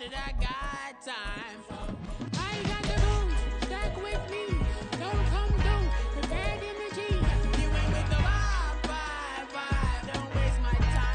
that I got time. I ain't got the booze, stuck with me. Don't come through, prepared in the G. You ain't with the vibe. Don't waste my time.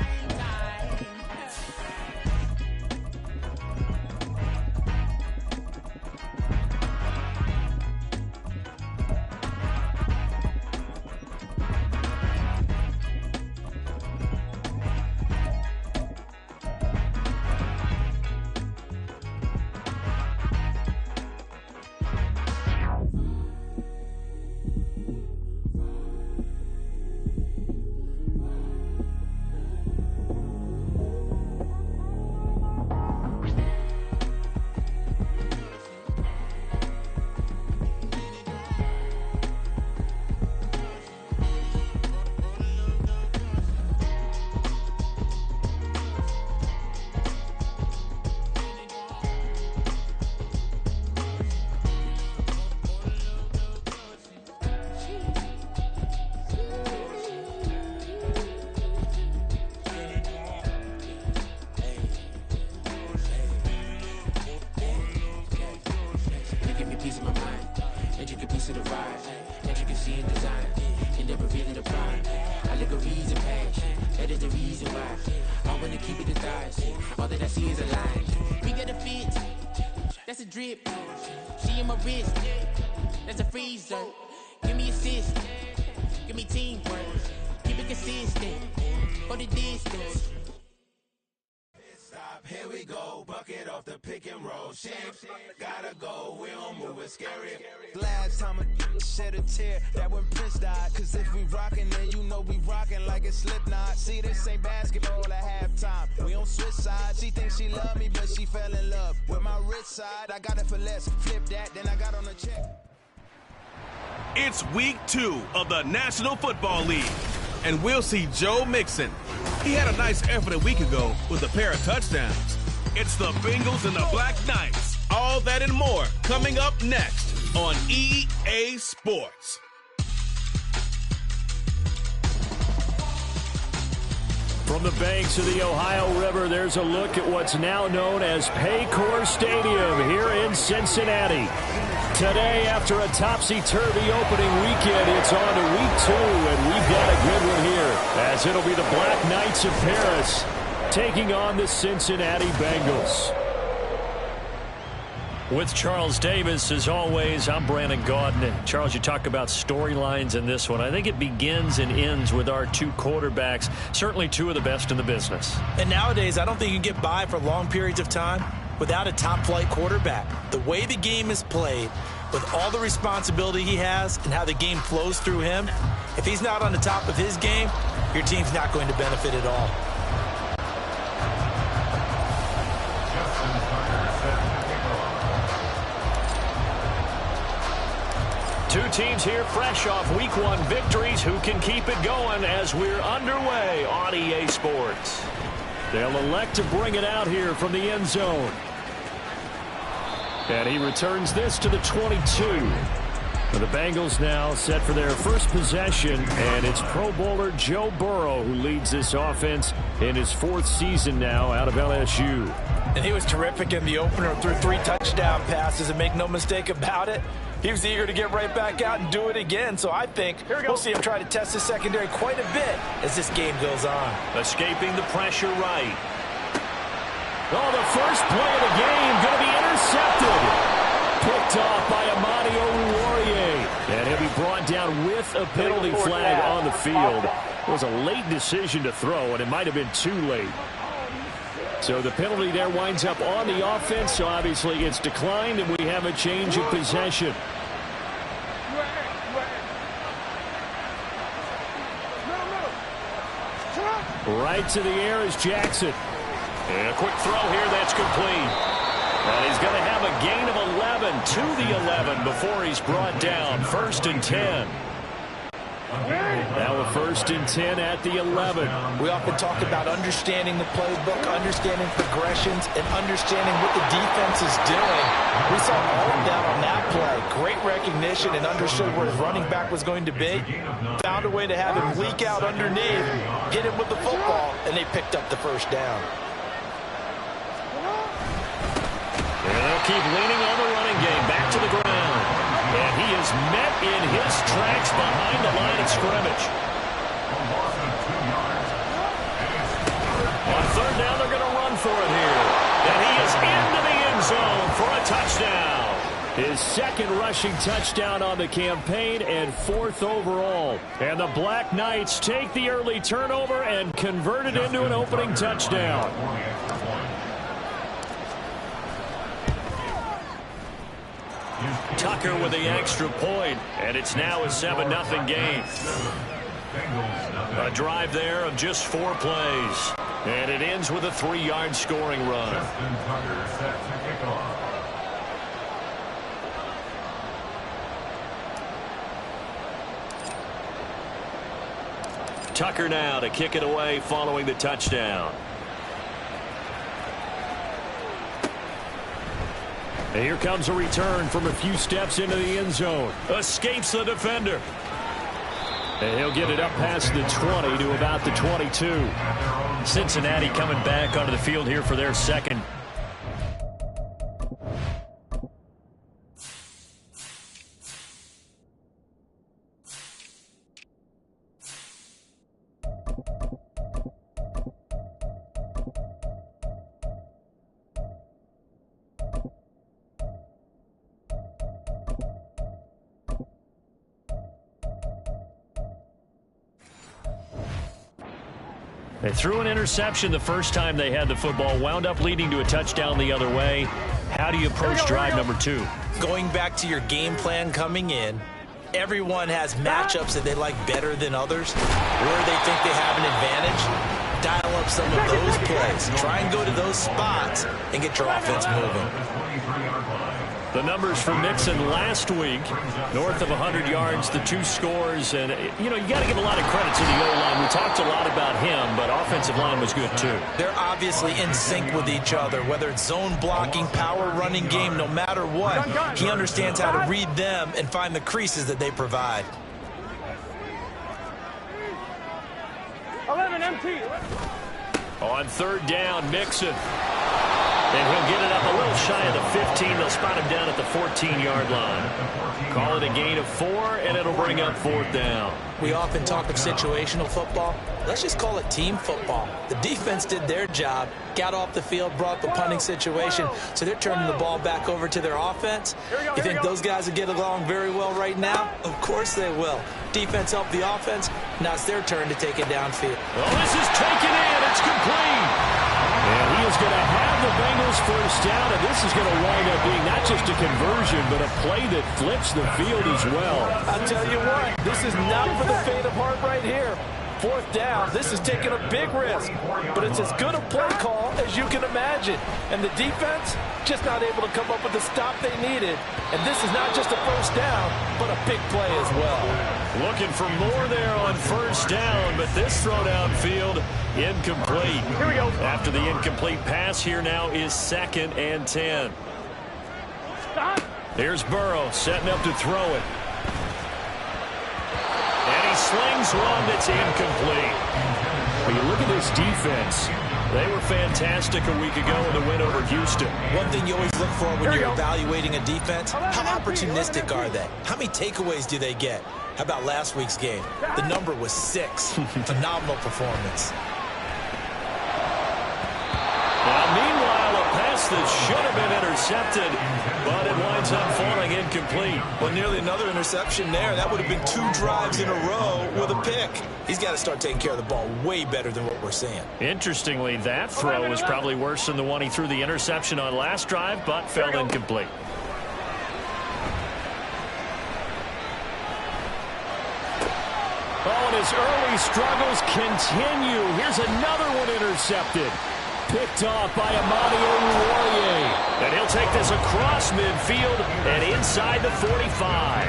That's a drip. She in my wrist. That's a freezer. Give me assist. Give me teamwork. Keep it consistent. For the distance. Stop, here we go. Bucket off the pick and roll. Shit, gotta go. We don't move it scary. Last time a shed a tear, that when Prince died. Cause if we rockin', then you know we rockin' like a Slipknot. See, this ain't basketball at halftime. We on switch sides. She thinks she love me, but she fell in love with my rich side. I got it for less. Flip that, then I got on a check. It's week 2 of the National Football League, and we'll see Joe Mixon. He had a nice effort a week ago with a pair of touchdowns. It's the Bengals and the Black Knights. All that and more coming up next on EA Sports. From the banks of the Ohio River, there's a look at what's now known as Paycor Stadium here in Cincinnati. Today, after a topsy-turvy opening weekend, it's on to week 2, and we've got a good one here, as it'll be the Black Knights of Paris taking on the Cincinnati Bengals. With Charles Davis, as always, I'm Brandon Gaudin. And Charles, you talk about storylines in this one. I think it begins and ends with our two quarterbacks, certainly two of the best in the business. And nowadays, I don't think you can get by for long periods of time without a top-flight quarterback. The way the game is played, with all the responsibility he has and how the game flows through him, if he's not on the top of his game, your team's not going to benefit at all. Two teams here fresh off week 1 victories. Who can keep it going as we're underway on EA Sports? They'll elect to bring it out here from the end zone. And he returns this to the 22. The Bengals now set for their first possession, and it's Pro Bowler Joe Burrow who leads this offense in his 4th season now out of LSU. And he was terrific in the opener, threw 3 touchdown passes, and make no mistake about it, he was eager to get right back out and do it again. So I think we'll see him try to test the secondary quite a bit as this game goes on. Escaping the pressure right. Oh, the first play of the game going to be intercepted. Picked off by Amani Oruwariye. And he'll be brought down with a penalty flag on the field. It was a late decision to throw, and it might have been too late. So the penalty there winds up on the offense, so obviously it's declined, and we have a change of possession. Right to the air is Jackson. And a quick throw here that's complete. And he's going to have a gain of 11 to the 11 before he's brought down. 1st and 10. Now a 1st and 10 at the 11. We often talk about understanding the playbook, understanding progressions, and understanding what the defense is doing. We saw all of that on that play. Great recognition and understood where his running back was going to be. Found a way to have him leak out underneath, hit him with the football, and they picked up the 1st down. And they'll keep leaning on the running game. Back to the ground. And he is met in his tracks behind the line of scrimmage. On third down, they're going to run for it here. And he is into the end zone for a touchdown. His second rushing touchdown on the campaign and fourth overall. And the Black Knights take the early turnover and convert it into an opening touchdown. Tucker with the extra point, and it's now a 7-0 game. A drive there of just 4 plays. And it ends with a 3-yard scoring run. Tucker now to kick it away following the touchdown. And here comes a return from a few steps into the end zone. Escapes the defender. And he'll get it up past the 20 to about the 22. Cincinnati coming back onto the field here for their second. They threw an interception the first time they had the football, wound up leading to a touchdown the other way. How do you approach drive number 2? Going back to your game plan coming in, everyone has matchups that they like better than others, where they think they have an advantage. Dial up some of those plays. Try and go to those spots and get your offense moving. The numbers for Mixon last week, north of 100 yards, the 2 scores. And, you know, you got to give a lot of credit to the O-line. We talked a lot about him, but offensive line was good, too. They're obviously in sync with each other, whether it's zone blocking, power running game, no matter what. He understands how to read them and find the creases that they provide. 11 MT. On third down, Mixon. And he'll get it up a little shy of the 15. They'll spot him down at the 14-yard line. Call it a gain of 4, and it'll bring up 4th down. We often talk of situational football. Let's just call it team football. The defense did their job, got off the field, brought the punting situation, so they're turning the ball back over to their offense. You think those guys will get along very well right now? Of course they will. Defense helped the offense. Now it's their turn to take it downfield. Well, this is taken in. It's complete. And he is going to have the Bengals first down, and this is going to wind up being not just a conversion, but a play that flips the field as well. I'll tell you what, this is not for the faint of heart right here. 4th down, this is taking a big risk, but it's as good a play call as you can imagine. And the defense, just not able to come up with the stop they needed. And this is not just a first down, but a big play as well. Looking for more there on first down, but this throw downfield incomplete. Here we go. After the incomplete pass, here now is 2nd and 10. Stop. Here's Burrow setting up to throw it. And he slings one that's incomplete. When you look at this defense, they were fantastic a week ago in the win over Houston. One thing you always look for when you're evaluating a defense, how opportunistic are they? How many takeaways do they get? How about last week's game? The number was 6. Phenomenal performance. Now, meanwhile, a pass that should have been intercepted, but it winds up falling incomplete. Well, nearly another interception there. That would have been 2 drives in a row with a pick. He's got to start taking care of the ball way better than what we're seeing. Interestingly, that throw was probably worse than the one he threw the interception on last drive, but fell incomplete. Oh, and his early struggles continue. Here's another one intercepted. Picked off by Amadio Uwariye. And he'll take this across midfield and inside the 45.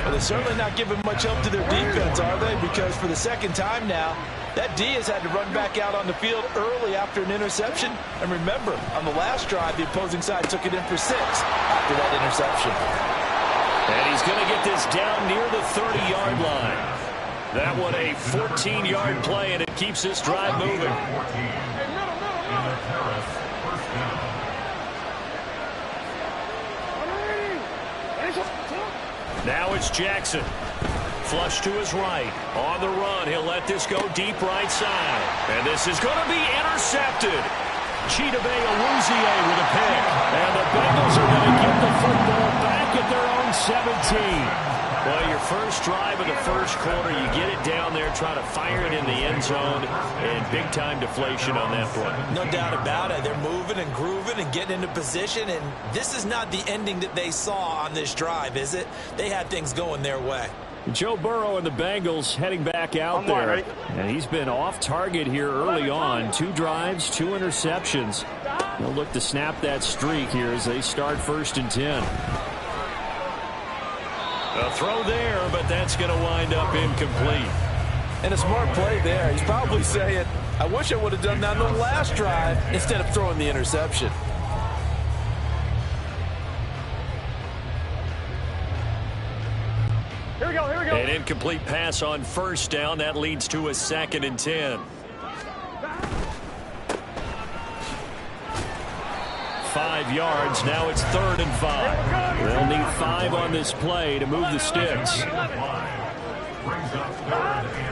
Well, they're certainly not giving much help to their defense, are they? Because for the second time now, that D has had to run back out on the field early after an interception. And remember, on the last drive, the opposing side took it in for 6 after that interception. And he's going to get this down near the 30-yard line. That one a 14-yard play, and it keeps this drive moving. Now it's Jackson. Flush to his right. On the run, he'll let this go deep right side. And this is going to be intercepted. Chidobe Awuzie with a pick. And the Bengals are going to get the football back at their own 17. Well, your first drive of the first quarter, you get it down there, try to fire it in the end zone, and big-time deflation on that play. No doubt about it. They're moving and grooving and getting into position, and this is not the ending that they saw on this drive, is it? They had things going their way. Joe Burrow and the Bengals heading back out there. And he's been off target here early on. 2 drives, 2 interceptions. They'll look to snap that streak here as they start 1st and 10. A throw there, but that's going to wind up incomplete. And a smart play there. He's probably saying, I wish I would have done that on the last drive instead of throwing the interception. Here we go, here we go. An incomplete pass on 1st down. That leads to a 2nd and 10. 5 yards. Now it's 3rd and 5. They'll need 5 on this play to move the sticks.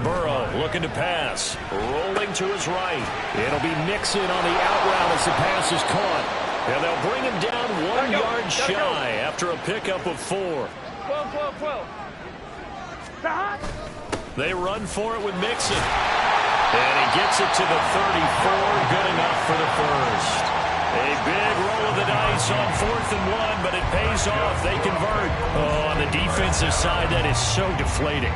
Burrow looking to pass. Rolling to his right. It'll be Mixon on the out route as the pass is caught. And they'll bring him down 1 yard shy after a pickup of 4. 12. They run for it with Mixon. And he gets it to the 34. Good enough for the first. A big roll of the dice on 4th and 1, but it pays off. They convert. Oh, on the defensive side, that is so deflating.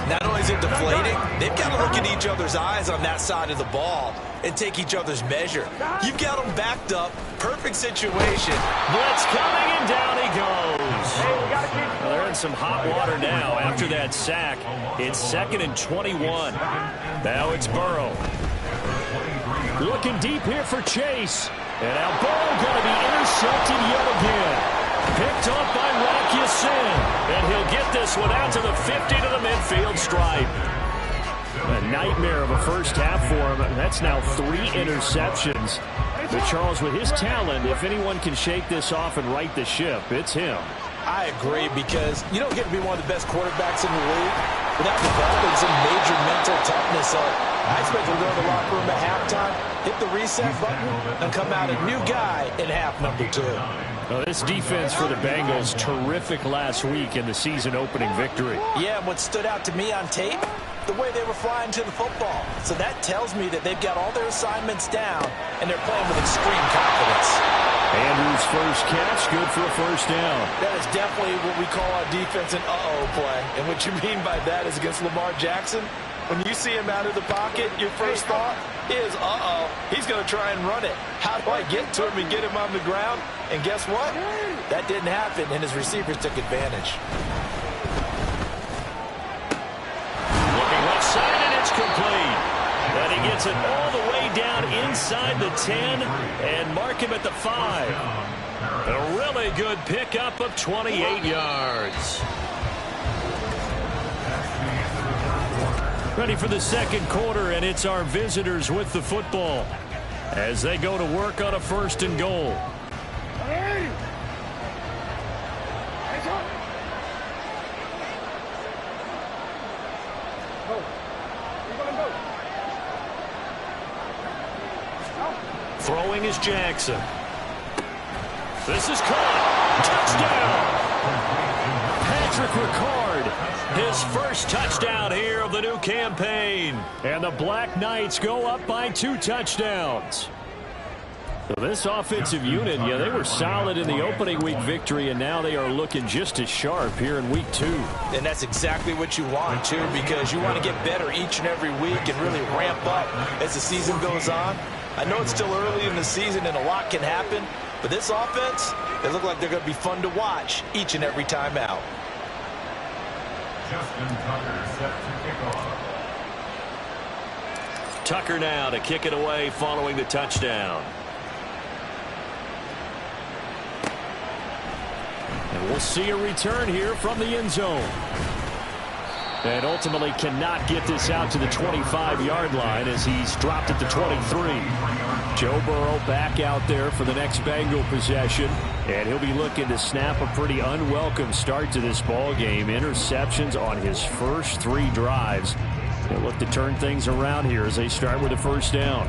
Not only is it deflating, they've got to look at each other's eyes on that side of the ball and take each other's measure. You've got them backed up. Perfect situation. Blitz coming, and down he goes. Well, they're in some hot water now after that sack. It's 2nd and 21. Now it's Burrow. Looking deep here for Chase. And now Burrow going to be intercepted yet again. Picked off by Wk2. And he'll get this one out to the 50 to the midfield stripe. A nightmare of a first half for him. That's now 3 interceptions. But Charles, with his talent, if anyone can shake this off and right the ship, it's him. I agree, because you don't get to be one of the best quarterbacks in the league without developing some major mental toughness. So I expect to go to the locker room at halftime, hit the reset button, and come out a new guy in half number 2. Well, this defense for the Bengals, terrific last week in the season-opening victory. Yeah, and what stood out to me on tape, the way they were flying to the football. So that tells me that they've got all their assignments down, and they're playing with extreme confidence. Andrews' first catch, good for a first down. That is definitely what we call our defense an uh-oh play. And what you mean by that is against Lamar Jackson, when you see him out of the pocket, your first thought is, uh-oh, he's going to try and run it. How do I get to him and get him on the ground? And guess what? That didn't happen, and his receivers took advantage. Looking left side, and it's complete. And he gets it all the way down inside the 10 and mark him at the 5. A really good pickup of 28 yards. Ready for the second quarter, and it's our visitors with the football as they go to work on a 1st and goal. Throwing is Jackson. This is caught. Touchdown. Patrick Ricard, his first touchdown here of the new campaign. And the Black Knights go up by 2 touchdowns. So this offensive unit, yeah, they were solid in the opening week victory, and now they are looking just as sharp here in week 2. And that's exactly what you want, too, because you want to get better each and every week and really ramp up as the season goes on. I know it's still early in the season and a lot can happen, but this offense, they look like they're going to be fun to watch each and every time out. Justin Tucker set to kick off. Tucker now to kick it away following the touchdown. And we'll see a return here from the end zone. And ultimately cannot get this out to the 25-yard line as he's dropped at the 23. Joe Burrow back out there for the next Bengal possession. And he'll be looking to snap a pretty unwelcome start to this ball game. Interceptions on his first 3 drives. They'll look to turn things around here as they start with a first down.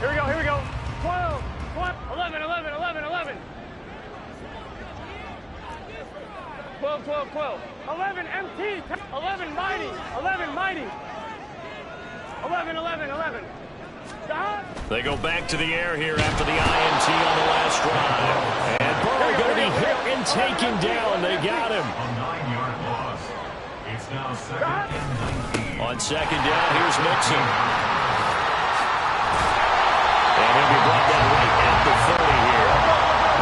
Here we go. 12, 11, 11, 11, 11. 12, 12, 12. 11, MT. 11, mighty. 11, mighty. 11, 11, 11. They go back to the air here after the INT on the last drive. And Burrow going to be hit and taken down. They got him. A 9-yard loss. It's now 2nd and 19. On second down, here's Mixon. And he'll be brought down right at the 30 here.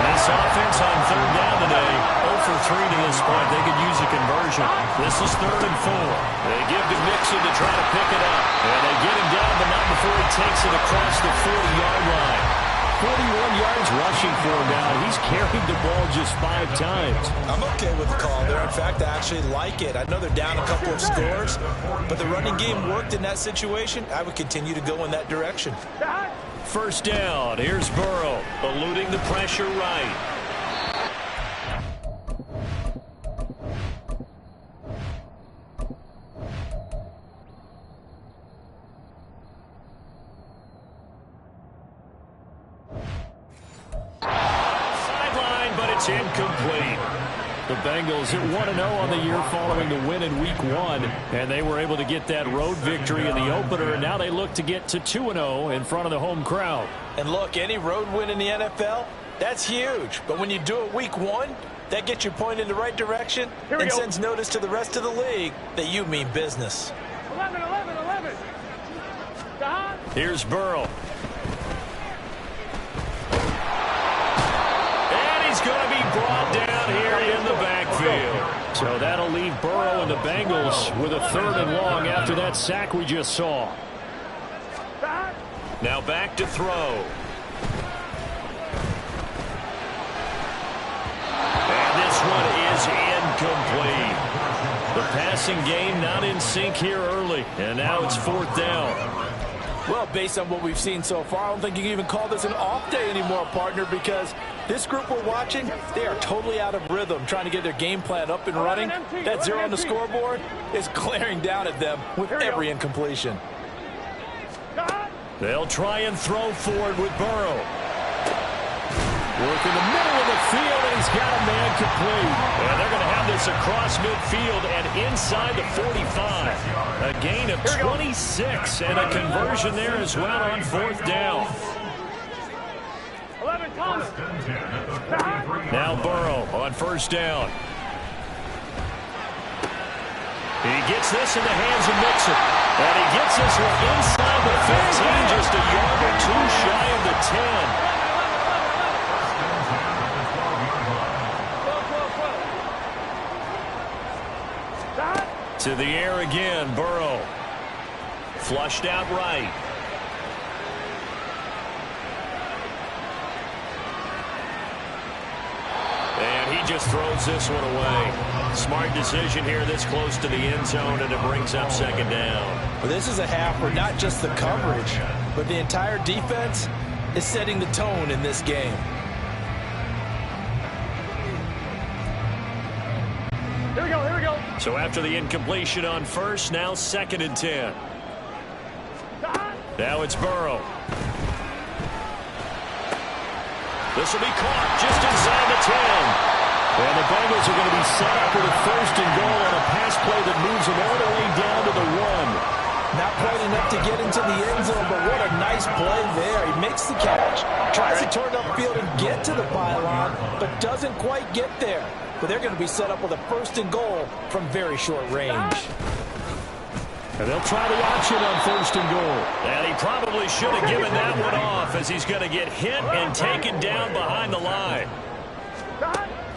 This offense on third down today, 0 for 3 to this point. They could use a conversion. This is 3rd and 4. They give to Mixon to try to pick it up. And they get him down, but not before he takes it across the 40-yard line. 41 yards rushing for him now. He's carried the ball just 5 times. I'm okay with the call there. In fact, I actually like it. I know they're down a couple of scores, but the running game worked in that situation. I would continue to go in that direction. First down. Here's Burrow, eluding the pressure right. Sideline, but it's incomplete. The Bengals at 1-0 on the year following the win in Week 1, and they were able to get that road victory in the opener, and now they look to get to 2-0 in front of the home crowd. And look, any road win in the NFL, that's huge. But when you do it Week 1, that gets you pointed in the right direction and sends notice to the rest of the league that you mean business. 11, 11, 11. Here's Burrow. And he's going to be brought down here in the backfield. So that'll leave Burrow and the Bengals with a 3rd and long after that sack we just saw. Now back to throw. And this one is incomplete. The passing game not in sync here early. And now it's 4th down. Well, based on what we've seen so far, I don't think you can even call this an off day anymore, partner, because this group we're watching, they are totally out of rhythm, trying to get their game plan up and running. That 0 on the scoreboard is glaring down at them with every incompletion. They'll try and throw forward with Burrow. Work in the middle of the field, and he's got a man complete. And they're going to have this across midfield and inside the 45. A gain of 26 and a conversion there as well on 4th down. 11, Thomas. Now Burrow on 1st down. He gets this in the hands of Mixon. And he gets this one inside the 15, just a yard or 2 shy of the 10. To the air again, Burrow. Flushed out right. And he just throws this one away. Smart decision here this close to the end zone, and it brings up 2nd down. Well, this is a half where not just the coverage, but the entire defense is setting the tone in this game. Here we go, here we go. So after the incompletion on 1st, now 2nd and 10. Now it's Burrow. This will be caught just inside the 10. And the Bengals are going to be set up with a 1st and goal on a pass play that moves them all the way down to the 1. Not quite enough to get into the end zone, but what a nice play there. He makes the catch, tries to turn upfield and get to the pylon, but doesn't quite get there. But they're going to be set up with a 1st and goal from very short range. And they'll try the option on 1st and goal. And he probably should have given that one off as he's going to get hit and taken down behind the line.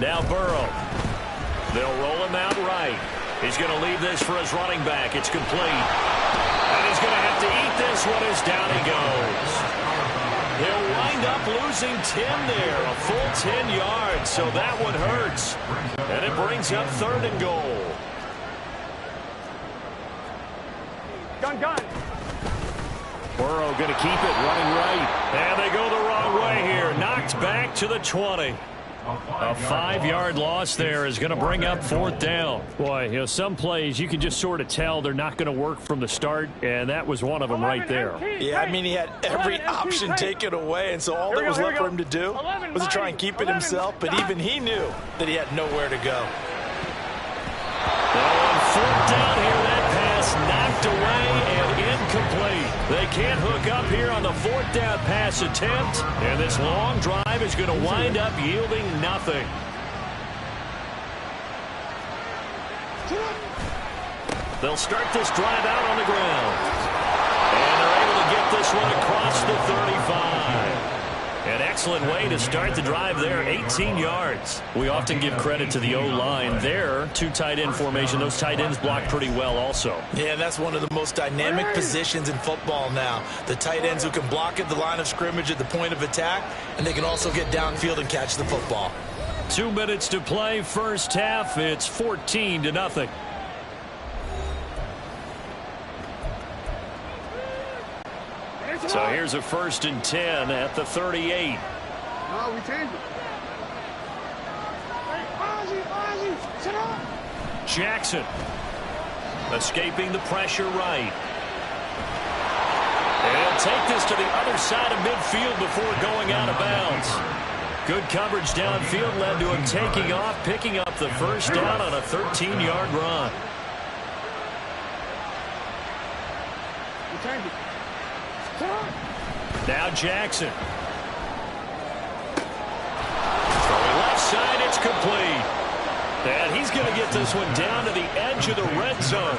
Now Burrow. They'll roll him out right. He's going to leave this for his running back. It's complete. And he's going to have to eat this one as down he goes. He'll wind up losing 10 there, a full 10 yards, so that one hurts. And it brings up 3rd and goal. Gun. Burrow going to keep it running right. And they go the wrong way here. Knocked back to the 20. A 5-yard loss there is going to bring up 4th down. Boy, some plays you can just sort of tell they're not going to work from the start, and that was one of them right there. Yeah, I mean, he had every option taken away, and so all that was left for him to do was to try and keep it himself, but even he knew that he had nowhere to go. On 4th down here, that pass knocked away and incomplete. They can't hook up here on the 4th down pass attempt, and this long drive is going to wind up yielding nothing. They'll start this drive out on the ground, and they're able to get this one across the 35. An excellent way to start the drive there, 18 yards. We often give credit to the O-line there, 2 tight end formation. Those tight ends block pretty well also. Yeah, that's one of the most dynamic positions in football now. The tight ends who can block at the line of scrimmage at the point of attack, and they can also get downfield and catch the football. 2 minutes to play, first half. It's 14-0. So here's a 1st and 10 at the 38. No, we changed it. Ozzy, sit up. Jackson escaping the pressure right. And he'll take this to the other side of midfield before going out of bounds. Good coverage downfield led to him taking off, picking up the 1st down on a 13-yard run. We changed it. Now Jackson. Throwing left side, it's complete. And he's going to get this one down to the edge of the red zone.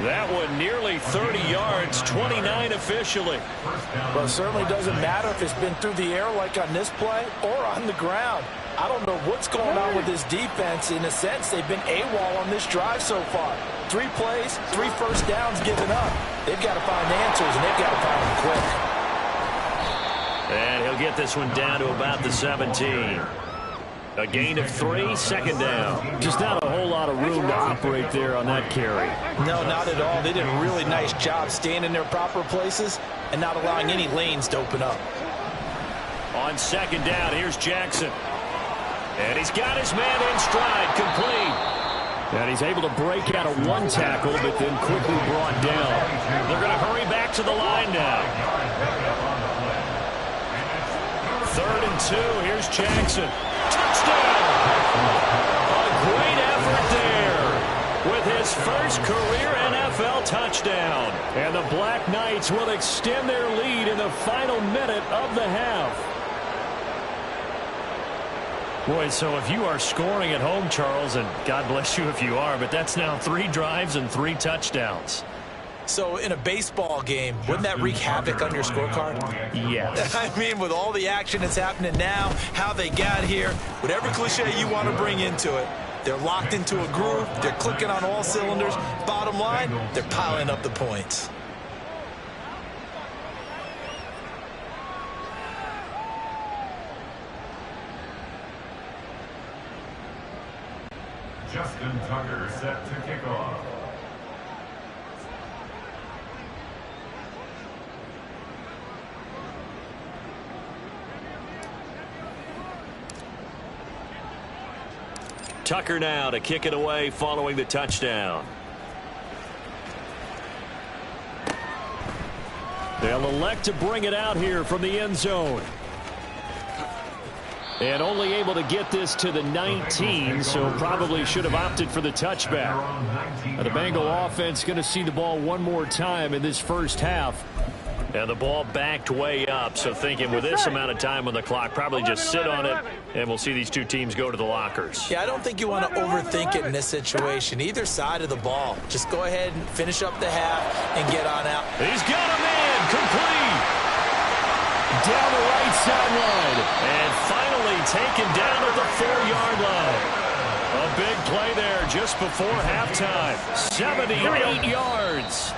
That one nearly 30 yards, 29 officially. Well, it certainly doesn't matter if it's been through the air like on this play or on the ground. I don't know what's going on with this defense. In a sense, they've been AWOL on this drive so far. 3 plays, 3 first downs given up. They've got to find answers, and they've got to find them quick. And he'll get this one down to about the 17. A gain of 3, 2nd down. Just not a whole lot of room to operate there on that carry. No, not at all. They did a really nice job staying in their proper places and not allowing any lanes to open up. On 2nd down, here's Jackson. And he's got his man in stride, complete. And he's able to break out of 1 tackle, but then quickly brought down. They're going to hurry back to the line now. 3rd and 2, here's Jackson. Touchdown! A great effort there with his first career NFL touchdown. And the Black Knights will extend their lead in the final minute of the half. Boy, so if you are scoring at home, Charles, and God bless you if you are, but that's now 3 drives and 3 touchdowns. So in a baseball game, wouldn't that wreak havoc on your scorecard? Yes. I mean, with all the action that's happening now, how they got here, whatever cliche you want to bring into it, they're locked into a groove, they're clicking on all cylinders. Bottom line, they're piling up the points. Justin Tucker set to kick off. Tucker now to kick it away following the touchdown. They'll elect to bring it out here from the end zone. And only able to get this to the 19, so probably should have opted for the touchback. Now the Bengal offense going to see the ball one more time in this first half. And the ball backed way up, so thinking with this amount of time on the clock, probably just sit on it, and we'll see these 2 teams go to the lockers. Yeah, I don't think you want to overthink it in this situation. Either side of the ball. Just go ahead and finish up the half and get on out. He's got a man, complete. Down the right sideline, and finally taken down at the 4-yard line. A big play there just before halftime. 78 yards.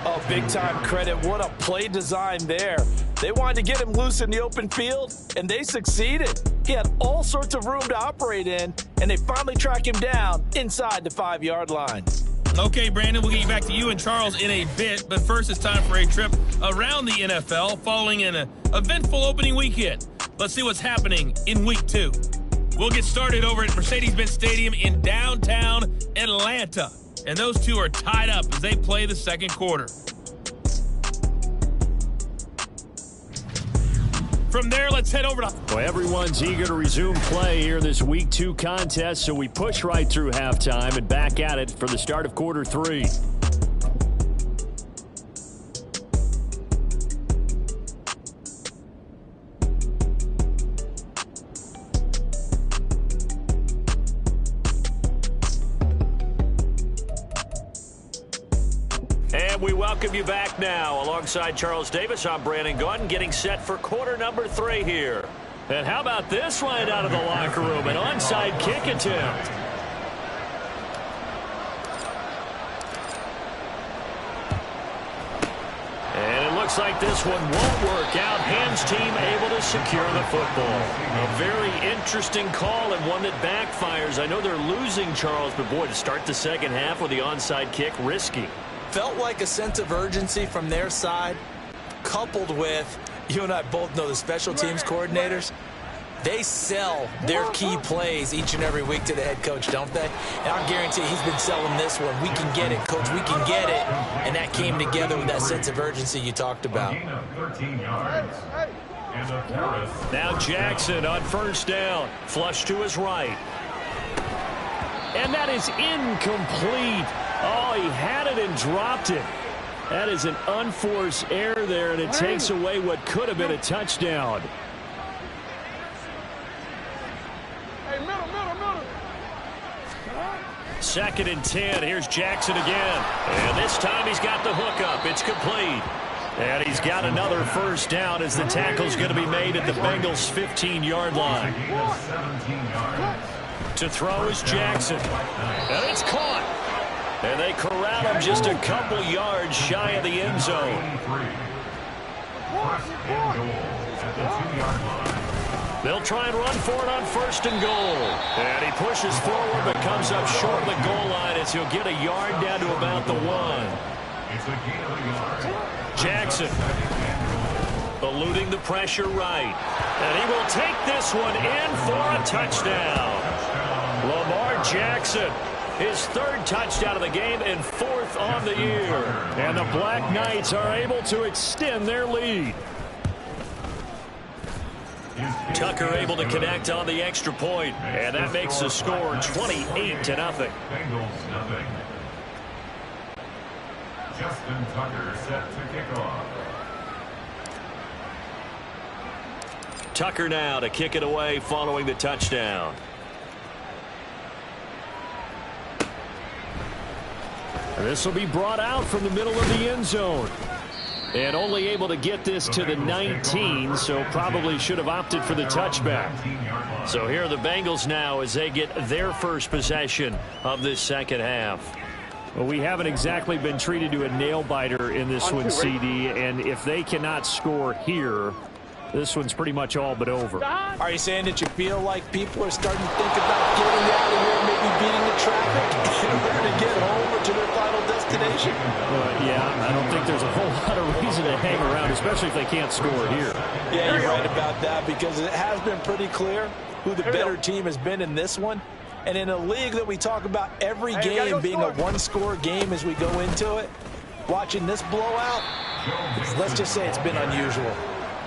Oh, big-time credit. What a play design there. They wanted to get him loose in the open field, and they succeeded. He had all sorts of room to operate in, and they finally track him down inside the 5-yard line. Okay, Brandon, we'll get you back to you and Charles in a bit, but first it's time for a trip around the NFL following an eventful opening weekend. Let's see what's happening in Week 2. We'll get started over at Mercedes-Benz Stadium in downtown Atlanta, and those two are tied up as they play the second quarter. From there, let's head over to... Well, everyone's eager to resume play here in this Week 2 contest, so we push right through halftime and back at it for the start of quarter 3. And we welcome you back now. Alongside Charles Davis, I'm Brandon Gaudin, getting set for quarter number 3 here. And how about this right out of the locker room? An onside kick attempt. And it looks like this one won't work out. Hams team able to secure the football. A very interesting call and one that backfires. I know they're losing, Charles, but boy, to start the second half with the onside kick, risky. Felt like a sense of urgency from their side, coupled with, you and I both know the special teams coordinators, they sell their key plays each and every week to the head coach, don't they? And I guarantee he's been selling this one. We can get it, coach, we can get it. And that came together with that sense of urgency you talked about. Now Jackson on first down, flush to his right. And that is incomplete. Oh, he had it and dropped it. That is an unforced error there, and it takes away what could have been a touchdown. Hey, middle. Second and 10. Here's Jackson again. And this time he's got the hookup. It's complete. And he's got another first down as the tackle's going to be made at the Bengals' 15-yard line. To throw is Jackson. And it's caught. And they corral him just a couple yards shy of the end zone. They'll try and run for it on first and goal. And he pushes forward but comes up short of the goal line as he'll get a yard down to about the 1. Jackson eluding the pressure right. And he will take this one in for a touchdown. Lamar Jackson, his 3rd touchdown of the game and 4th on the year. And the Black Knights are able to extend their lead. Tucker able to connect on the extra point, and that makes the score 28-0. Bengals nothing. Justin Tucker set to kick off. Tucker now to kick it away following the touchdown. This will be brought out from the middle of the end zone. And only able to get this to the 19, so probably should have opted for the touchback. So here are the Bengals now as they get their first possession of this second half. Well, we haven't exactly been treated to a nail-biter in this one, CD, and if they cannot score here, this one's pretty much all but over. Are you saying that you feel like people are starting to think about getting out of here, maybe beating the traffic in order to get home or to their final destination? Yeah, I don't think there's a whole lot of reason to hang around, especially if they can't score here. Yeah, you're right about that, because it has been pretty clear who the better team has been in this one. And in a league that we talk about every game being a one-score game as we go into it, watching this blowout, let's just say it's been unusual.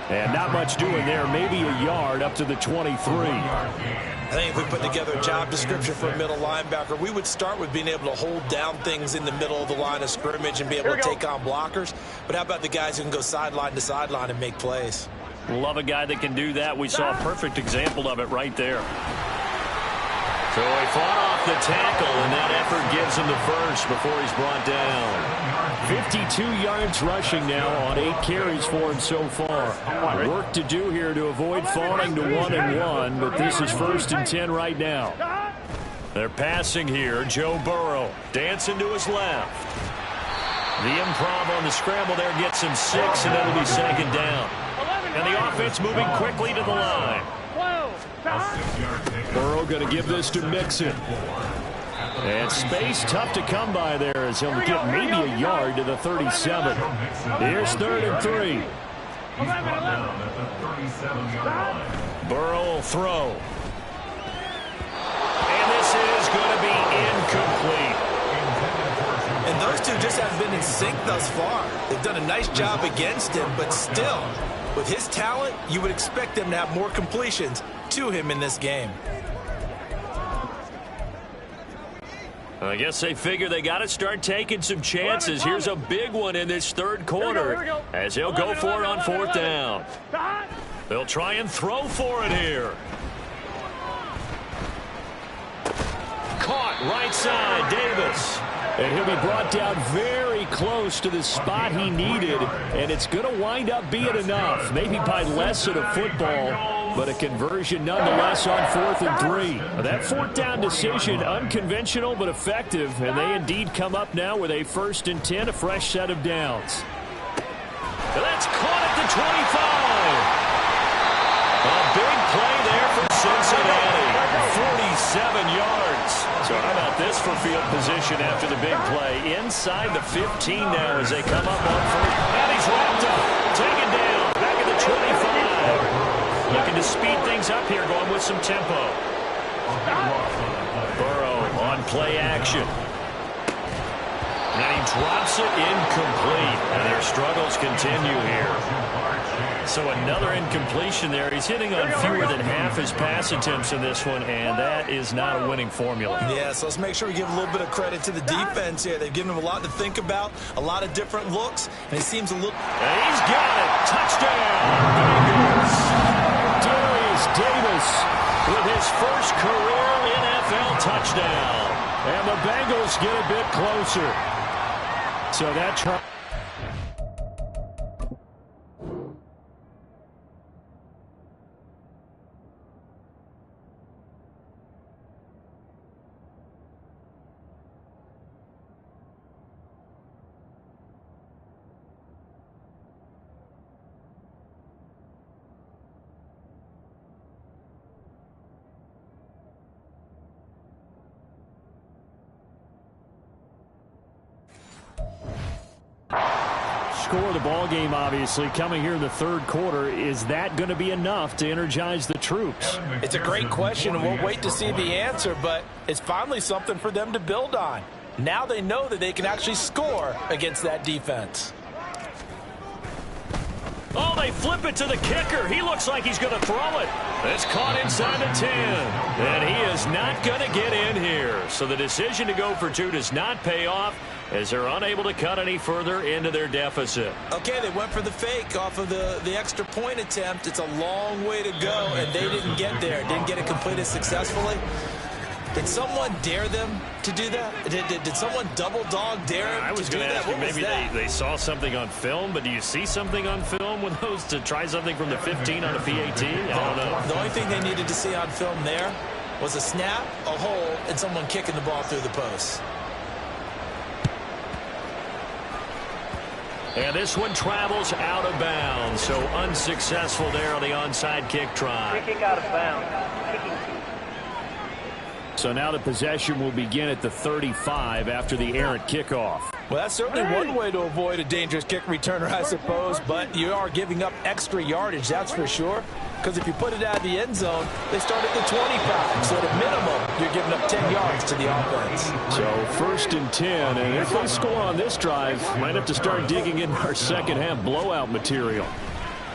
And not much doing there, maybe a yard up to the 23. I think if we put together a job description for a middle linebacker, we would start with being able to hold down things in the middle of the line of scrimmage and be able to take on blockers. But how about the guys who can go sideline to sideline and make plays? Love a guy that can do that. We saw a perfect example of it right there. So he fought off the tackle, and that effort gives him the first before he's brought down. 52 yards rushing now on 8 carries for him so far. Work to do here to avoid falling to 1-1, but this is 1st and 10 right now. They're passing here. Joe Burrow dancing to his left. The improv on the scramble there gets him 6, and that'll be 2nd down. And the offense moving quickly to the line. Burrow going to give this to Mixon. And space tough to come by there as he'll get maybe a yard to the 37. Here's 3rd and 3. Burrow will throw. And this is going to be incomplete. And those two just haven't been in sync thus far. They've done a nice job against him, but still, with his talent, you would expect them to have more completions to him in this game. I guess they figure they got to start taking some chances. Here's a big one in this 3rd quarter as they'll go for it on 4th down. They'll try and throw for it here. Caught right side, Davis. And he'll be brought down very close to the spot he needed. And it's going to wind up being enough. Maybe by less than a football, but a conversion nonetheless on 4th and 3. That 4th down decision, unconventional but effective. And they indeed come up now with a 1st and 10, a fresh set of downs. And that's caught at the 25. A big play there for Cincinnati. 47 yards. So how about this for field position after the big play? Inside the 15 now as they come up on 4th. And he's wrapped up. Taken down. Back at the 25. Looking to speed things up here, going with some tempo. Burrow on play action. And he drops it incomplete. And their struggles continue here. So another incompletion there. He's hitting on fewer than half his pass attempts in this one, and that is not a winning formula. Yeah, so let's make sure we give a little bit of credit to the defense here. They've given him a lot to think about, a lot of different looks, and it seems a little... And he's got it. Touchdown, Bengals. Darius Davis with his first career NFL touchdown. And the Bengals get a bit closer. So that try... Score of the ball game, obviously, coming here in the 3rd quarter. Is that going to be enough to energize the troops? It's a great question, and we'll wait to see the answer, but it's finally something for them to build on. Now they know that they can actually score against that defense. Oh, they flip it to the kicker. He looks like he's going to throw it. It's caught inside the 10. And he is not going to get in here. So the decision to go for 2 does not pay off as they're unable to cut any further into their deficit. Okay, they went for the fake off of the extra point attempt. It's a long way to go, and they didn't get there. Didn't get it completed successfully. Did someone dare them to do that? Did someone double dog dare them I was to do going to that? ask you, What was maybe that? they saw something on film, but do you see something on film with those to try something from the 15 on a PAT? I don't know. The only thing they needed to see on film there was a snap, a hold, and someone kicking the ball through the post. And this one travels out of bounds, so unsuccessful there on the onside kick try. Free kick out of bounds. Kicking. So now the possession will begin at the 35 after the errant kickoff. Well, that's certainly one way to avoid a dangerous kick returner, I suppose, but you are giving up extra yardage, that's for sure. Because if you put it out of the end zone, they start at the 25. So at a minimum, you're giving up 10 yards to the offense. So 1st and 10, and if they score on this drive, might have to start digging in our second half blowout material.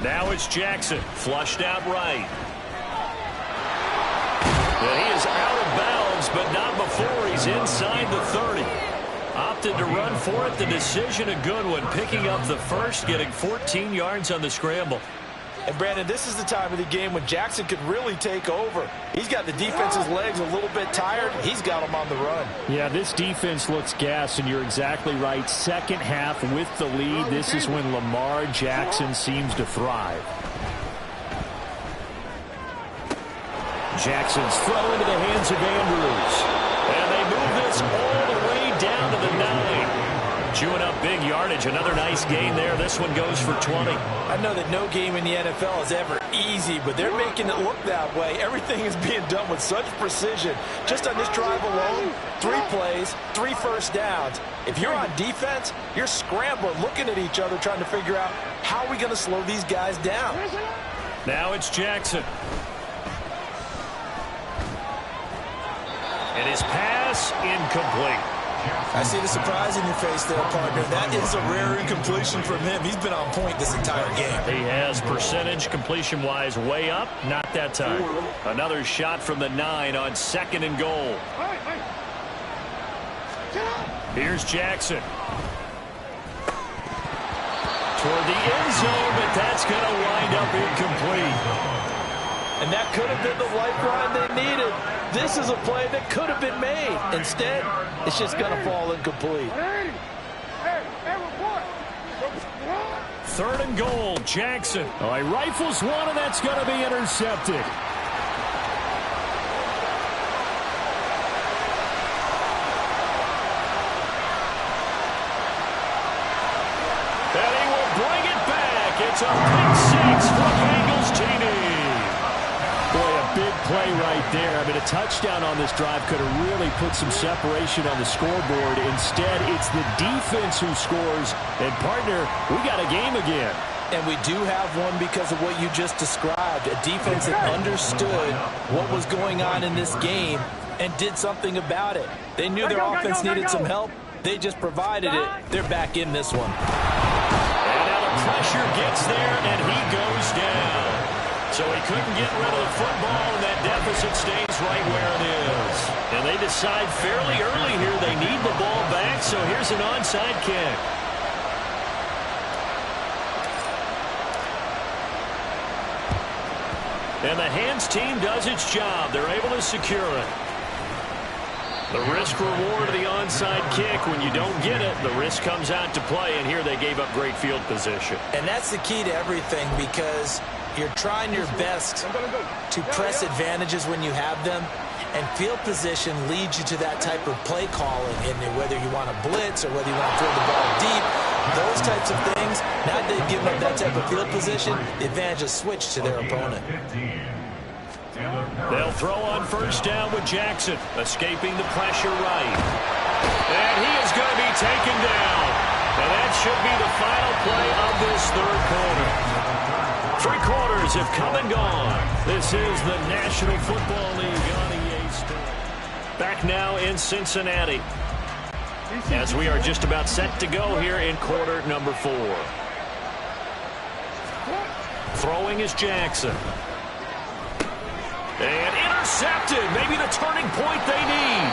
Now it's Jackson, flushed out right. And he is out of bounds, but not before he's inside the 30. Opted to run for it. The decision a good one, picking up the first, getting 14 yards on the scramble. And, Brandon, this is the time of the game when Jackson could really take over. He's got the defense's legs a little bit tired. He's got them on the run. Yeah, this defense looks gassed, and you're exactly right. Second half with the lead, this is when Lamar Jackson seems to thrive. Jackson's throw into the hands of Andrews. And they move this all the way down to the 9. chewing up big yardage. Another nice gain there. This one goes for 20. I know that no game in the NFL is ever easy, but they're making it look that way. Everything is being done with such precision. Just on this drive alone, 3 plays, 3 first downs. If you're on defense, you're scrambling, looking at each other, trying to figure out how are we going to slow these guys down. Now it's Jackson. And his pass incomplete. I see the surprise in your face there, partner. That is a rare incompletion from him. He's been on point this entire game. He has percentage completion-wise way up. Not that time. Another shot from the 9 on 2nd and goal. Here's Jackson. Toward the end zone, but that's going to wind up incomplete. And that could have been the lifeline they needed. This is a play that could have been made. Instead, it's just going to fall incomplete. 3rd and goal, Jackson. Oh, he rifles one, and that's going to be intercepted. And he will bring it back. It's a pick 6 for Bengals TD. Boy, a big play right there. I mean, a touchdown on this drive could have really put some separation on the scoreboard. Instead, it's the defense who scores. And, partner, we got a game again. And we do have one because of what you just described. A defense that understood what was going on in this game and did something about it. They knew their offense needed some help. They just provided it. They're back in this one. And now the pressure gets there, and he goes down. So he couldn't get rid of the football, and that deficit stays right where it is. And they decide fairly early here they need the ball back, so here's an onside kick. And the hands team does its job. They're able to secure it. The risk-reward of the onside kick, when you don't get it, the risk comes out to play, and here they gave up great field position. And that's the key to everything, because you're trying your best to press advantages when you have them, and field position leads you to that type of play calling, and whether you want to blitz or whether you want to throw the ball deep, those types of things. Now that they've given up that type of field position, the advantage is switched to their opponent. They'll throw on 1st down with Jackson, escaping the pressure right. And he is going to be taken down. And that should be the final play of this 3rd quarter. 3 quarters have come and gone. This is the National Football League on EA Sports. Back now in Cincinnati, as we are just about set to go here in quarter number 4. Throwing is Jackson. And intercepted. Maybe the turning point they need.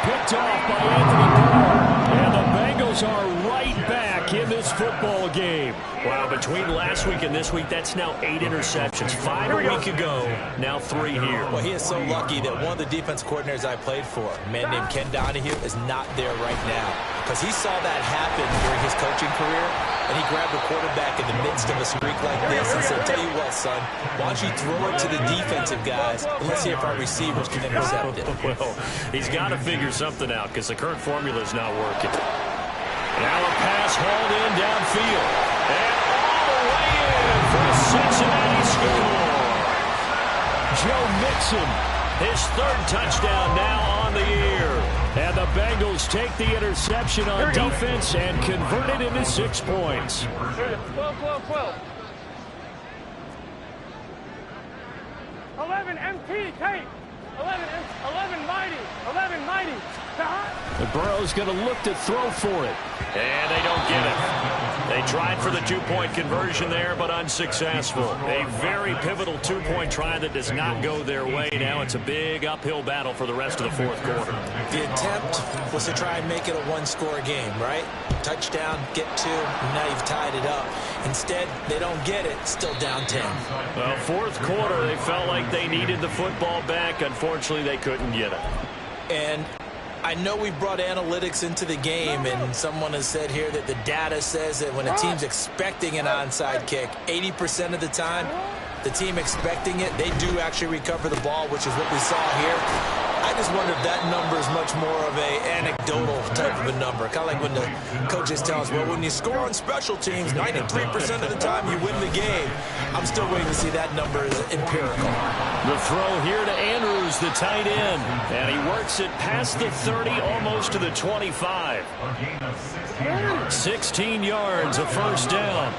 Picked off by Anthony Barr. And the Bengals are right back in this football game. Wow, between last week and this week, that's now 8 interceptions. 5 a week ago, now 3 here. Well, he is so lucky that one of the defense coordinators I played for, a man named Ken Donahue, is not there right now. Because he saw that happen during his coaching career, and he grabbed the quarterback in the midst of a streak like this and said, tell you what, son, why don't you throw it to the defensive guys, and let's see if our receivers can intercept it. Well, he's got to figure something out because the current formula is not working. Now a pass hauled in downfield. And all the way in for a Cincinnati score. Joe Mixon, his 3rd touchdown now on the year. And the Bengals take the interception on defense and convert it into 6 points. 12. 11 MT, tape. 11 mighty. 11 mighty. The Burrow's going to look to throw for it. And they don't get it. They tried for the 2-point conversion there, but unsuccessful. A very pivotal 2-point try that does not go their way. Now it's a big uphill battle for the rest of the 4th quarter. The attempt was to try and make it a 1-score game, right? Touchdown, get 2, and now you've tied it up. Instead, they don't get it, still down 10. Well, 4th quarter, they felt like they needed the football back. Unfortunately, they couldn't get it. And I know we brought analytics into the game, and someone has said here that the data says that when a team's expecting an onside kick, 80% of the time, the team expecting it, they do actually recover the ball, which is what we saw here. I just wonder if that number is much more of a anecdotal type of a number. Kind of like when the coaches tell us, well, when you score on special teams, 93% of the time you win the game. I'm still waiting to see that number is empirical. The throw here to Andrews, the tight end. And he works it past the 30, almost to the 25. 16 yards, a first down.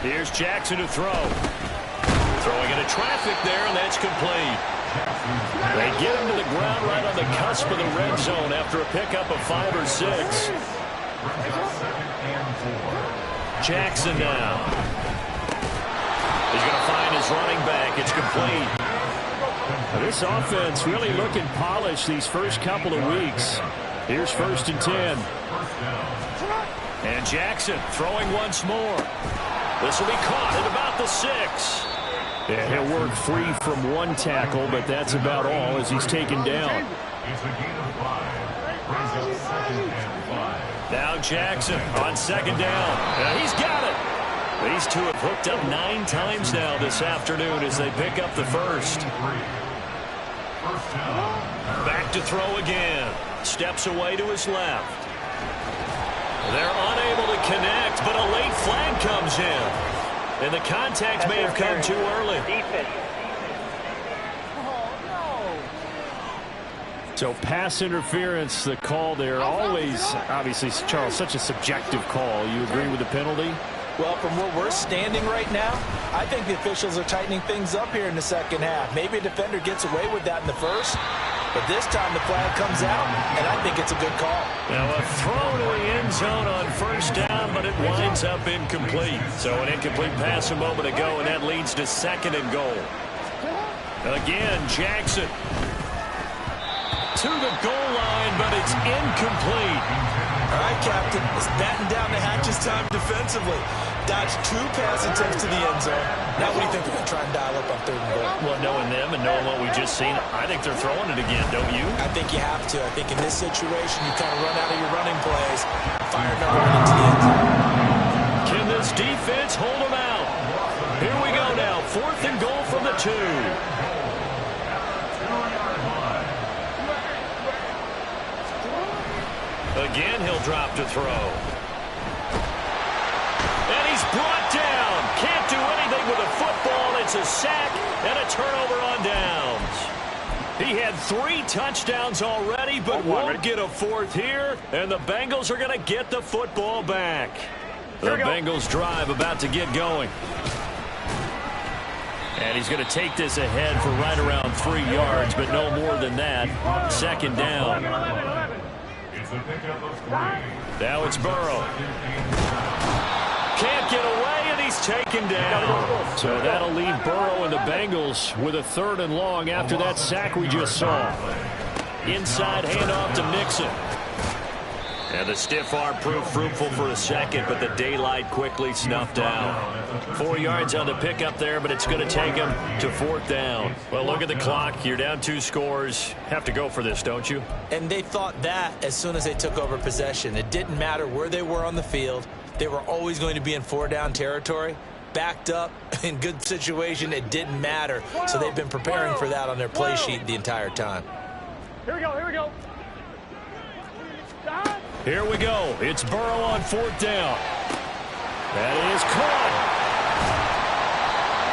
Here's Jackson to throw. Throwing into traffic there, and that's complete. They get him to the ground right on the cusp of the red zone after a pickup of 5 or 6. Jackson now. He's going to find his running back. It's complete. This offense really looking polished these first couple of weeks. Here's 1st and 10. And Jackson throwing once more. This will be caught at about the 6. Yeah, he'll work free from one tackle, but that's about all as he's taken down. Now Jackson on 2nd down. And he's got it. These two have hooked up 9 times now this afternoon as they pick up the 1st. Back to throw again. Steps away to his left. They're unable to connect, but a late flag comes in. And the contact may have come too early. So pass interference, the call there. Always, obviously, Charles, such a subjective call. You agree with the penalty? Well, from where we're standing right now, I think the officials are tightening things up here in the second half. Maybe a defender gets away with that in the first. But this time the flag comes out, and I think it's a good call. Now a throw to the end zone on 1st down, but it winds up incomplete. So an incomplete pass a moment ago, and that leads to 2nd and goal. Again, Jackson to the goal line, but it's incomplete. All right, Captain, it's batten down the hatches time defensively. Dodged 2 pass attempts to the end zone. Now what do you think they're going to try and dial up on 3rd and goal? Well, knowing them and knowing what we just seen, I think they're throwing it again, don't you? I think you have to. I think in this situation, you kind of run out of your running plays, fire another one into the end zone. Can this defense hold them out? Here we go now. 4th and goal from the 2. Again, he'll drop to throw. And he's brought down. Can't do anything with a football. It's a sack and a turnover on downs. He had 3 touchdowns already, but won't get a 4th here. And the Bengals are going to get the football back. The Bengals drive about to get going. And he's going to take this ahead for right around 3 yards, but no more than that. 2nd down. Now it's Burrow. Can't get away, and he's taken down. So that'll leave Burrow and the Bengals with a 3rd and long after that sack we just saw. Inside handoff to Mixon. And the stiff arm proved fruitful for a second, but the daylight quickly snuffed out. 4 yards on the pickup there, but it's going to take him to 4th down. Well, look at the clock. You're down 2 scores. Have to go for this, don't you? And they thought that as soon as they took over possession. It didn't matter where they were on the field. They were always going to be in 4-down territory. Backed up, in good situation, it didn't matter. So they've been preparing for that on their play sheet the entire time. Here we go, here we go. Here we go. It's Burrow on 4th down. That is caught.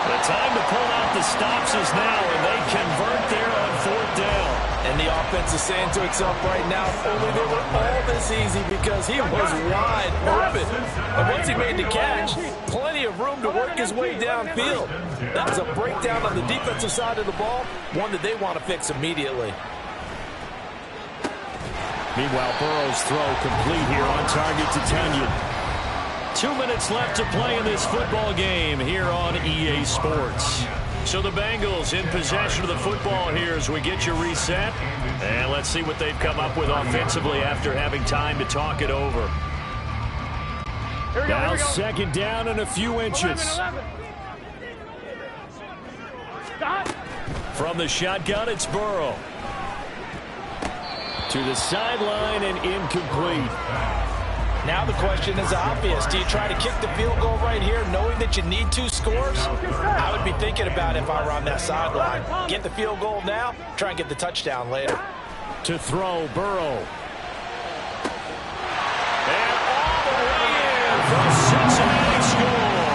The time to pull out the stops is now, and they convert there on 4th down. And the offense is saying to itself right now, if only they were all this easy, because he was wide open. And once he made the catch, plenty of room to work his way downfield. That was a breakdown on the defensive side of the ball, one that they want to fix immediately. Meanwhile, Burrow's throw complete here on target to Tunyon. 2 minutes left to play in this football game here on EA Sports. So the Bengals in possession of the football here as we get you reset. And let's see what they've come up with offensively after having time to talk it over. Now 2nd down and a few inches. 11. From the shotgun, it's Burrow. To the sideline and incomplete. Now the question is obvious. Do you try to kick the field goal right here knowing that you need 2 scores? I would be thinking about if I were on that sideline. Get the field goal now, try and get the touchdown later. To throw, Burrow. And all the way in for a Cincinnati score.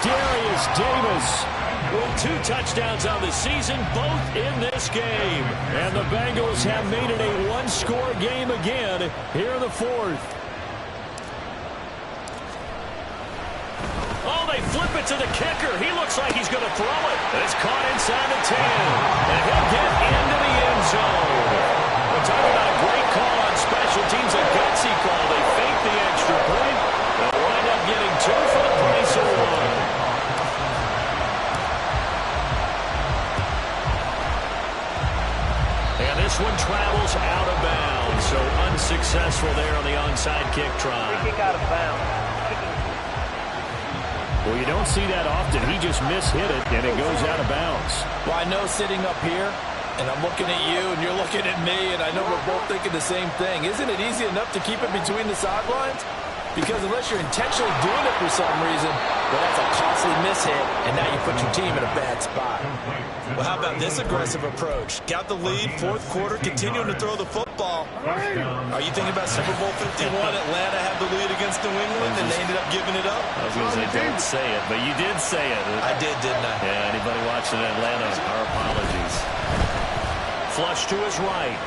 Darius Davis with 2 touchdowns on the season, both in this game. And the Bengals have made it a 1-score game again here in the 4th. Oh, they flip it to the kicker. He looks like he's going to throw it. It's caught inside the 10. And he'll get into the end zone. We're talking about a great call on special teams, a gutsy call. They fake the extra point. They'll wind up getting 2 for the price of 1. And this one travels out of bounds, so unsuccessful there on the onside kick try. Kick out of bounds. Well, you don't see that often. He just mishit it, and it goes out of bounds. Well, I know sitting up here, and I'm looking at you, and you're looking at me, and I know we're both thinking the same thing. Isn't it easy enough to keep it between the sidelines? Because unless you're intentionally doing it for some reason, well, that's a costly mishit, and now you put your team in a bad spot. Well, how about this aggressive approach? Got the lead, 4th quarter, continuing to throw the football. Are you thinking about Super Bowl 51? Atlanta had the lead against New England, and they ended up giving it up? I was going to say, don't say it, but you did say it. I did, didn't I? Yeah, anybody watching Atlanta, our apologies. Flush to his right.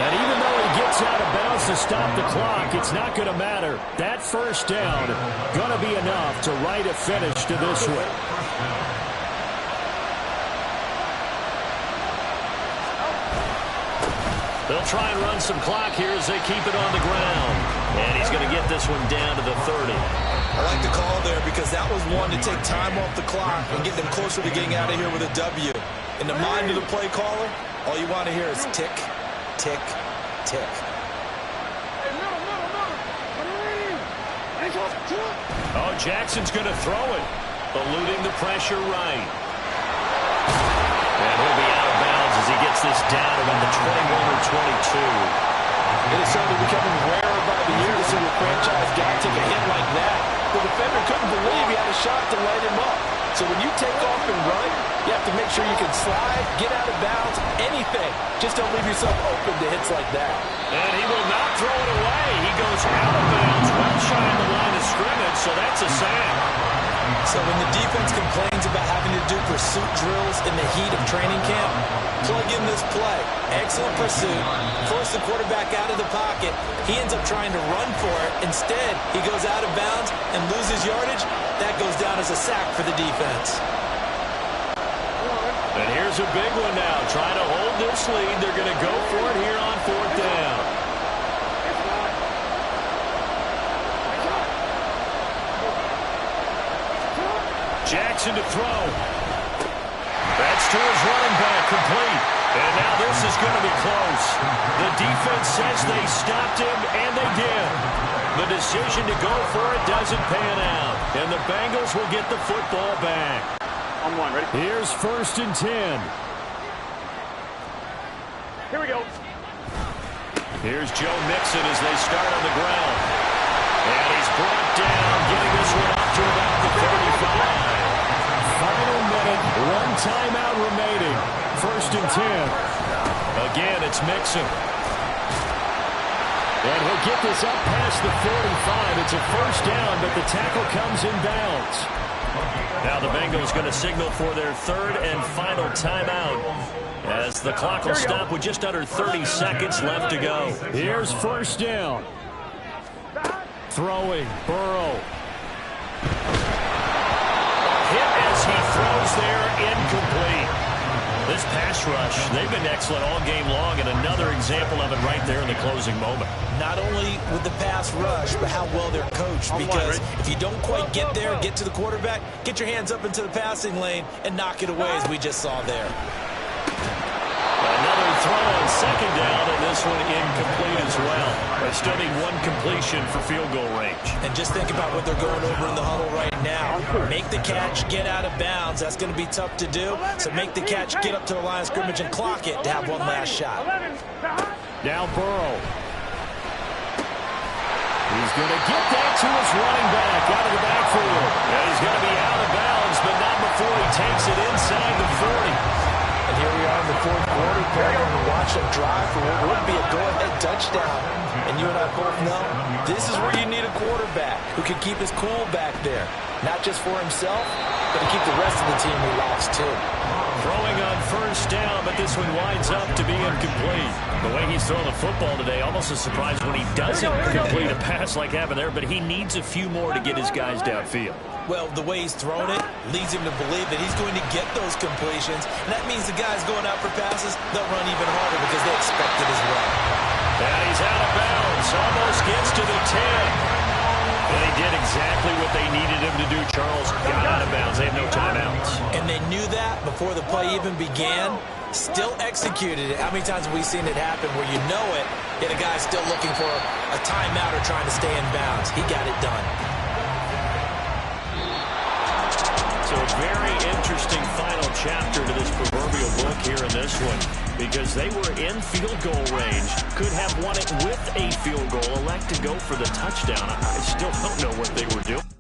And even though he gets out of bounds to stop the clock, it's not going to matter. That first down going to be enough to write a finish to this one. They'll try and run some clock here as they keep it on the ground. And he's going to get this one down to the 30. I like the call there because that was one to take time off the clock and get them closer to getting out of here with a W. In the mind of the play caller, all you want to hear is tick, tick, tick. Oh, Jackson's going to throw it, eluding the pressure right. And he'll be out of bounds as he gets this down around the 21 or 22. It is certainly becoming rarer by the year to see a franchise guy take a hit like that. The defender couldn't believe he had a shot to light him up. So when you take off and run, you have to make sure you can slide, get out of bounds, anything. Just don't leave yourself open to hits like that. And he will not throw it away. He goes out of bounds, well shy of the line of scrimmage, so that's a sack. So when the defense complains about having to do pursuit drills in the heat of training camp, plug in this play. Excellent pursuit. Force the quarterback out of the pocket. He ends up trying to run for it. Instead, he goes out of bounds and loses yardage. That goes down as a sack for the defense. And here's a big one now. Trying to hold this lead. They're going to go for it here on 4th down. Jackson to throw. That's to his running back, complete. And now this is going to be close. The defense says they stopped him, and they did. The decision to go for it doesn't pan out. And the Bengals will get the football back. On 1, ready? Here's 1st and 10. Here we go. Here's Joe Mixon as they start on the ground. And he's brought down, getting this one up to about the 35. Final minute, 1 timeout remaining. 1st and 10. Again, it's Mixon. And he'll get this up past the 45. It's a 1st down, but the tackle comes in bounds. Now the Bengals going to signal for their 3rd and final timeout as the clock will stop with just under 30 seconds left to go. Here's 1st down. Throwing, Burrow. Hit as he throws there, incomplete. This pass rush, they've been excellent all game long, and another example of it right there in the closing moment. Not only with the pass rush, but how well they're coached. Because if you don't quite get there, get to the quarterback, get your hands up into the passing lane and knock it away as we just saw there. Another throw on 2nd down, and this one incomplete as well. They still need 1 completion for field goal range. And just think about what they're going over in the huddle right now. Make the catch, get out of bounds. That's going to be tough to do. So make the catch, get up to the line of scrimmage, and clock it to have one last shot. Now Burrow. He's going to get that to his running back out of the backfield. And he's going to be out of bounds, but not before he takes it inside the 40. And here we are in the fourth quarter, Perry, and watch them drive for what would be a go-ahead touchdown. And you and I both know this is where you need a quarterback who can keep his cool back there. Not just for himself, but to keep the rest of the team relaxed too. Throwing on first down, but this one winds up to be incomplete. The way he's throwing the football today, almost a surprise when he doesn't complete a pass like happened there, but he needs a few more to get his guys downfield. Well, the way he's thrown it leads him to believe that he's going to get those completions, and that means the guys going out for passes, they'll run even harder because they expect it as well. And he's out of bounds, almost gets to the 10. And he did exactly what they needed him to do, Charles. Got out of bounds. They have no timeouts. And they knew that before the play even began. Still executed it. How many times have we seen it happen where you know it, yet a guy's still looking for a timeout or trying to stay in bounds? He got it done. So a very interesting final chapter to this proverbial book here in this one, because they were in field goal range, could have won it with a field goal, elect to go for the touchdown. I still don't know what they were doing.